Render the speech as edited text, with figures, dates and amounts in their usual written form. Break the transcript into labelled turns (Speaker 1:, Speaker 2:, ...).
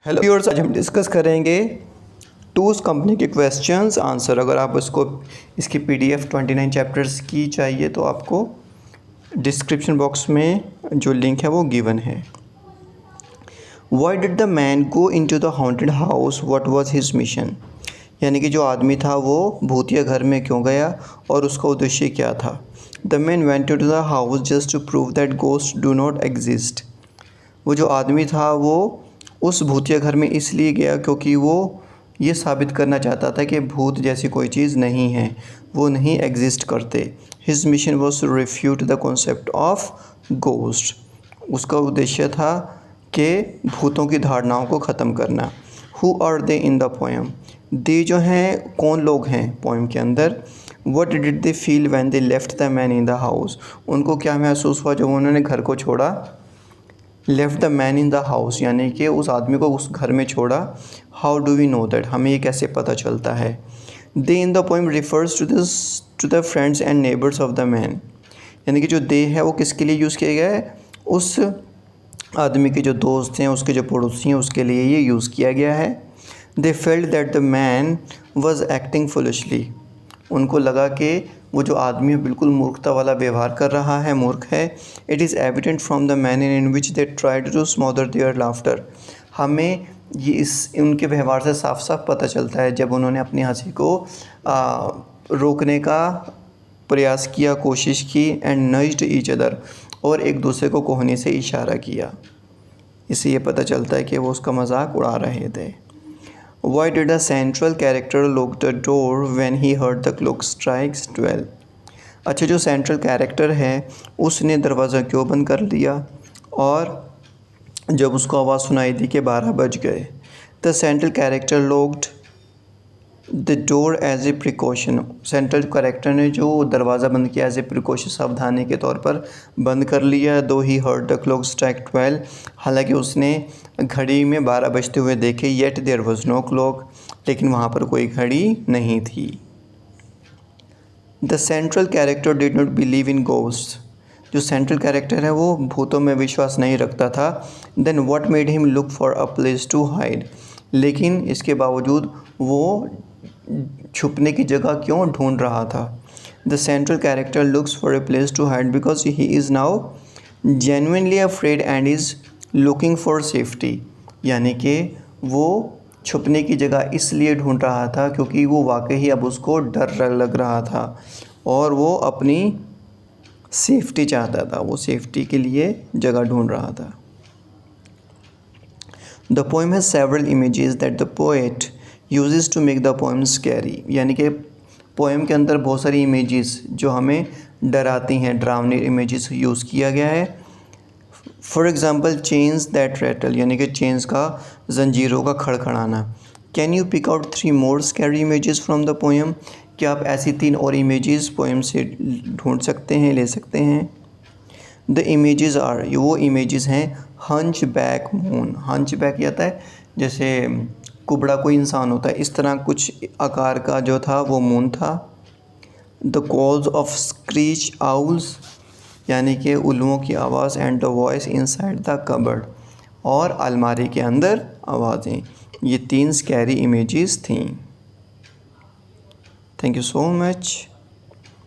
Speaker 1: Hello viewers, आज हम discuss करेंगे टूस कंपनी के क्वेश्चंस आंसर। अगर आप इसकी पीडीएफ 29 चैप्टर्स की चाहिए तो आपको डिस्क्रिप्शन बॉक्स में जो लिंक है वो गिवन है। Why did the man go into the haunted house, what was his mission. यानी कि जो आदमी था वो भूतिया घर में क्यों गया और उसका उद्देश्य क्या था। The man went to the house just to prove that ghost do not exist. वो जो आदमी था वो उस भूतिया घर में इसलिए गया क्योंकि वो ये साबित करना चाहता था कि भूत जैसी कोई चीज़ नहीं है, वो नहीं एग्जिस्ट करते। His mission was to refute the concept of ghost. उसका उद्देश्य था कि भूतों की धारणाओं को ख़त्म करना। Who are they in the poem. They जो हैं कौन लोग हैं पोएम के अंदर। What did they feel when they left the man in the house. उनको क्या महसूस हुआ जब उन्होंने घर को छोड़ा। Left the man in the house यानी कि उस आदमी को उस घर में छोड़ा। How do we know that, हमें ये कैसे पता चलता है। They in the poem refers to the friends and neighbours of the man. यानी कि जो दे है वो किसके लिए यूज़ किया गया है, उस आदमी के जो दोस्त हैं, उसके जो पड़ोसी हैं, उसके लिए ये यूज़ किया गया है। They felt that the man was acting foolishly. उनको लगा कि वो जो आदमी है बिल्कुल मूर्खता वाला व्यवहार कर रहा है, मूर्ख है। It is evident from the manner in which they tried to smother their laughter. हमें ये उनके व्यवहार से साफ साफ पता चलता है जब उन्होंने अपनी हंसी को रोकने का प्रयास किया, कोशिश की। एंड नज्ड ईच अदर, और एक दूसरे को कोहनी से इशारा किया। इससे ये पता चलता है कि वो उसका मजाक उड़ा रहे थे। Why did a central character lock the door when he heard the clock strikes 12? अच्छा, जो सेंट्रल कैरेक्टर है उसने दरवाज़ा क्यों बंद कर दिया और जब उसको आवाज़ सुनाई दी कि 12 बज गए। The central character locked the door as a precaution. Central character ने जो दरवाज़ा बंद किया एज ए प्रिकॉशन, सावधानी के तौर पर बंद कर लिया। Though he heard the clock strike 12, हालांकि उसने घड़ी में 12 बजते हुए देखे। Yet there was no clock, लेकिन वहाँ पर कोई घड़ी नहीं थी। The central character did not believe in ghost. जो सेंट्रल कैरेक्टर है वो भूतों में विश्वास नहीं रखता था। Then what made him look for a place to hide. लेकिन इसके बावजूद वो छुपने की जगह क्यों ढूंढ रहा था। The central character looks for a place to hide because he is now genuinely afraid and is looking for safety. यानी कि वो छुपने की जगह इसलिए ढूंढ रहा था क्योंकि वो वाकई ही अब उसको डर लग रहा था और वो अपनी सेफ्टी चाहता था, वो सेफ्टी के लिए जगह ढूंढ रहा था। The poem has several images that the poet uses to make the poem scary. यानी कि पोएम के अंदर बहुत सारी इमेजेस जो हमें डराती हैं, डरावनी इमेजेस यूज़ किया गया है। For example chains that rattle, यानी कि चेन्स का, जंजीरों का खड़खड़ाना। Can you pick out 3 more scary images from the poem. क्या आप ऐसी 3 और इमेजेस पोएम से ढूंढ सकते हैं, ले सकते हैं। द इमेजेस आर, वो इमेजेस हैं hunch back moon. Hunch back ये आता है जैसे कुबड़ा कोई इंसान होता है, इस तरह कुछ आकार का जो था वो मून था। The calls of screech owls, यानी कि उल्लुओं की आवाज़। And the voice inside the cupboard, और अलमारी के अंदर आवाज़ें। ये 3 स्कैरी इमेजेस थीं। Thank you so much.